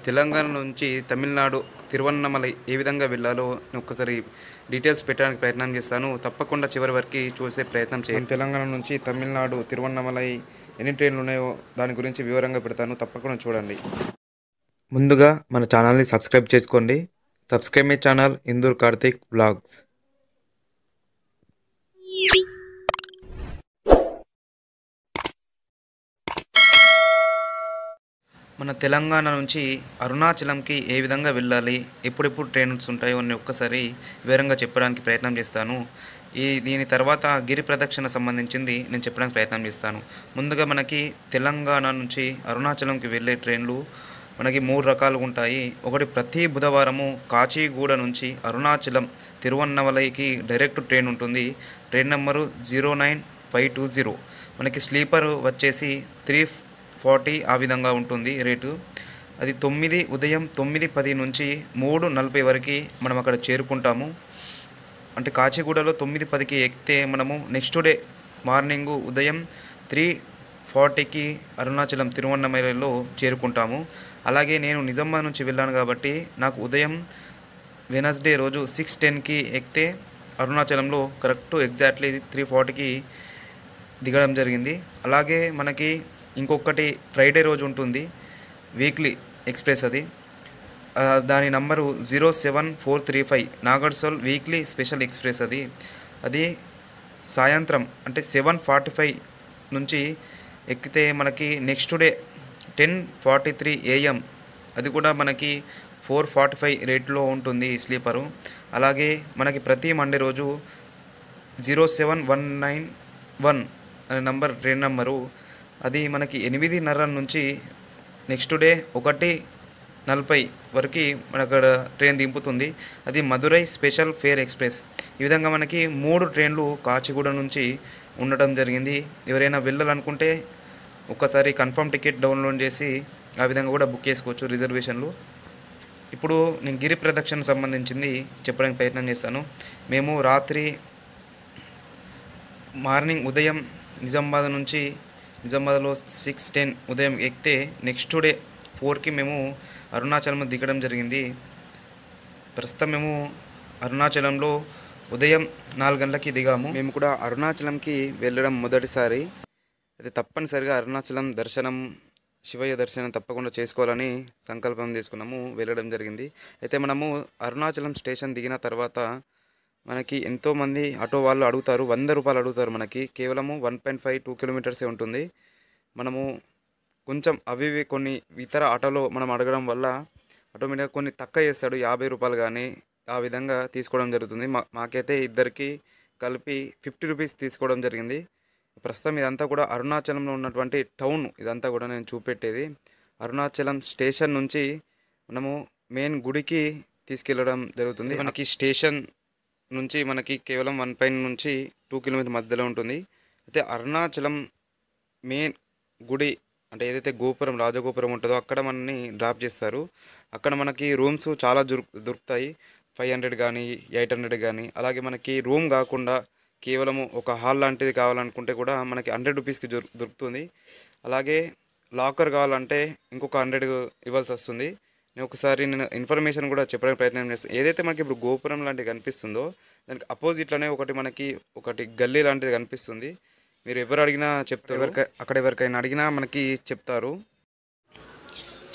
తెలంగాణ నుంచి తమిళనాడు తిరువన్నమలై ఏ విధంగా వెళ్ళాలో నేను ఒక్కసారి డీటెయిల్స్ పెట్టడానికి ప్రయత్నం చేస్తాను. తప్పకుండా చివరి వరకు చూసే ప్రయత్నం చేయండి. తెలంగాణ నుంచి తమిళనాడు తిరువన్నమలై ఎన్ని ట్రైన్లు ఉన్నాయో దాని గురించి వివరంగా పెడతాను. తప్పకుండా చూడండి. ముందుగా మన ఛానల్ని సబ్స్క్రైబ్ చేసుకోండి. Subscribe my channel Indur Karthik blogs. మన తెలంగాణ నుంచి అరుణాచలంకి ఏ విధంగా వెళ్ళాలి, ఎప్పుడెప్పుడు ట్రైన్స్ ఉంటాయో అని ఒక్కసారి వివరంగా చెప్పడానికి ప్రయత్నం చేస్తాను. దీని తర్వాత గిరి ప్రదక్షిణ సంబంధించింది నేను చెప్పడానికి ప్రయత్నం చేస్తాను. ముందుగా మనకి తెలంగాణ నుంచి అరుణాచలంకి వెళ్ళే ట్రైన్లు మనకి 3 రకాలుగా ఉంటాయి. ఒకటి ప్రతి బుధవారము కాచిగూడ నుంచి అరుణాచలం తిరువన్నమలైకి డైరెక్ట్ ట్రైన్ ఉంటుంది. Train number 09520. మనకి స్లీపర్ వచ్చేసి 340 ఆ విధంగా ఉంటుంది రేటు. అది ఉదయం 9:10 నుంచి 3:40 వరకు మనం అక్కడ చేరుకుంటాము. అంటే కాచిగూడలో 9:10కి ఎక్కితే మనము నెక్స్ట్ డే మార్నింగు ఉదయం 3:40కి అరుణాచలం తిరువన్నమలలో చేరుకుంటాము. అలాగే నేను నిజామాబాద్ నుంచి వెళ్ళాను కాబట్టి నాకు ఉదయం వెనస్డే రోజు 6:10కి ఎక్కితే అరుణాచలంలో కరెక్ట్ ఎగ్జాక్ట్లీ 3:40కి దిగడం జరిగింది. అలాగే మనకి ఇంకొకటి ఫ్రైడే రోజు ఉంటుంది, వీక్లీ ఎక్స్ప్రెస్. అది దాని number 07435 Nagarsol weekly special express. అది సాయంత్రం అంటే 7:45 నుంచి ఎక్కితే మనకి నెక్స్ట్ డే 10:43 AM. అది కూడా మనకి 445 రేట్లో ఉంటుంది స్లీపరు. అలాగే మనకి ప్రతి మండే రోజు 07191 అనే ట్రైన్ నెంబరు. అది మనకి 8:30 నుంచి నెక్స్ట్ డే 1:40 వరకు మన అక్కడ ట్రైన్ దింపుతుంది. అది మదురై స్పెషల్ ఫేర్ ఎక్స్ప్రెస్. ఈ విధంగా మనకి 3 ట్రైన్లు కాచిగూడ నుంచి ఉండటం జరిగింది. ఎవరైనా వెళ్ళాలనుకుంటే ఒక్కసారి కన్ఫర్మ్ టికెట్ డౌన్లోడ్ చేసి ఆ విధంగా కూడా బుక్ చేసుకోవచ్చు రిజర్వేషన్లు. ఇప్పుడు నేను గిరి ప్రదక్షిణ సంబంధించింది చెప్పడానికి ప్రయత్నం చేస్తాను. మేము రాత్రి మార్నింగ్ ఉదయం నిజామాబాద్లో 6:10 ఉదయం ఎక్కితే నెక్స్ట్ డే 4కి మేము అరుణాచలం దిగడం జరిగింది. ప్రస్తుతం మేము అరుణాచలంలో ఉదయం 4 గంటలకి దిగాము. మేము కూడా అరుణాచలంకి వెళ్ళడం మొదటిసారి. అయితే తప్పనిసరిగా అరుణాచలం దర్శనం, శివయ్య దర్శనం తప్పకుండా చేసుకోవాలని సంకల్పం తీసుకున్నాము, వెళ్ళడం జరిగింది. అయితే మనము అరుణాచలం స్టేషన్ దిగిన తర్వాత మనకి ఎంతోమంది ఆటో వాళ్ళు అడుగుతారు, 100 రూపాయలు అడుగుతారు. మనకి కేవలము 1.52 కిలోమీటర్సే ఉంటుంది. మనము కొంచెం అవి కొన్ని ఇతర ఆటోలో మనం అడగడం వల్ల ఆటోమేటిక్గా కొన్ని తక్కువ చేస్తాడు, 50 రూపాయలు కానీ ఆ విధంగా తీసుకోవడం జరుగుతుంది. మాకైతే ఇద్దరికి కలిపి 50 రూపీస్ తీసుకోవడం జరిగింది. ప్రస్తుతం ఇదంతా కూడా అరుణాచలంలో ఉన్నటువంటి టౌన్. ఇదంతా కూడా నేను చూపెట్టేది అరుణాచలం స్టేషన్ నుంచి మనము మెయిన్ గుడికి తీసుకెళ్ళడం జరుగుతుంది. మనకి స్టేషన్ నుంచి మనకి కేవలం 1 నుంచి 2 కిలోమీటర్ మధ్యలో ఉంటుంది. అయితే అరుణాచలం మెయిన్ గుడి అంటే ఏదైతే గోపురం, రాజగోపురం ఉంటుందో అక్కడ మనని డ్రాప్ చేస్తారు. అక్కడ మనకి రూమ్స్ చాలా దొరుకుతాయి. 500 కానీ 800 కానీ. అలాగే మనకి రూమ్ కాకుండా కేవలము ఒక హాల్ లాంటిది కావాలనుకుంటే కూడా మనకి 100 రూపీస్కి దొరుకుతుంది. అలాగే లాకర్ కావాలంటే ఇంకొక 100 ఇవ్వాల్సి వస్తుంది. నేను ఇన్ఫర్మేషన్ కూడా చెప్పడానికి ప్రయత్నం చేస్తాను. ఏదైతే మనకి ఇప్పుడు గోపురం లాంటిది కనిపిస్తుందో దానికి అపోజిట్లోనే ఒకటి గల్లీ లాంటిది కనిపిస్తుంది. మీరు ఎవరు అడిగినా చెప్తారు, అక్కడ ఎవరికైనా అడిగినా మనకి చెప్తారు.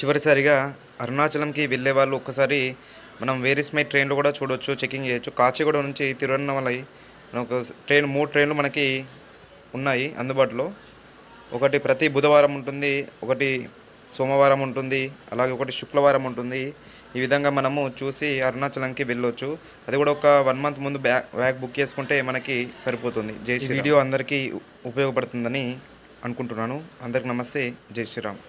చివరిసారిగా అరుణాచలంకి వెళ్ళే వాళ్ళు ఒక్కసారి మనం వేర్ ఇస్ మై ట్రైన్లో కూడా చూడవచ్చు, చెకింగ్ చేయొచ్చు. కాచిగూడ నుంచి తిరువన్నమలై ఒక 3 ట్రైన్లు మనకి ఉన్నాయి అందుబాటులో. ఒకటి ప్రతి బుధవారం ఉంటుంది, ఒకటి సోమవారం ఉంటుంది, అలాగే ఒకటి శుక్రవారం ఉంటుంది. ఈ విధంగా మనము చూసి అరుణాచలంకి వెళ్ళొచ్చు. అది కూడా ఒక 1 మంత్ ముందు బ్యాగ్ బుక్ చేసుకుంటే మనకి సరిపోతుంది. జై శ్రీ. వీడియో అందరికీ ఉపయోగపడుతుందని అనుకుంటున్నాను. అందరికి నమస్తే. జై శ్రీరామ్.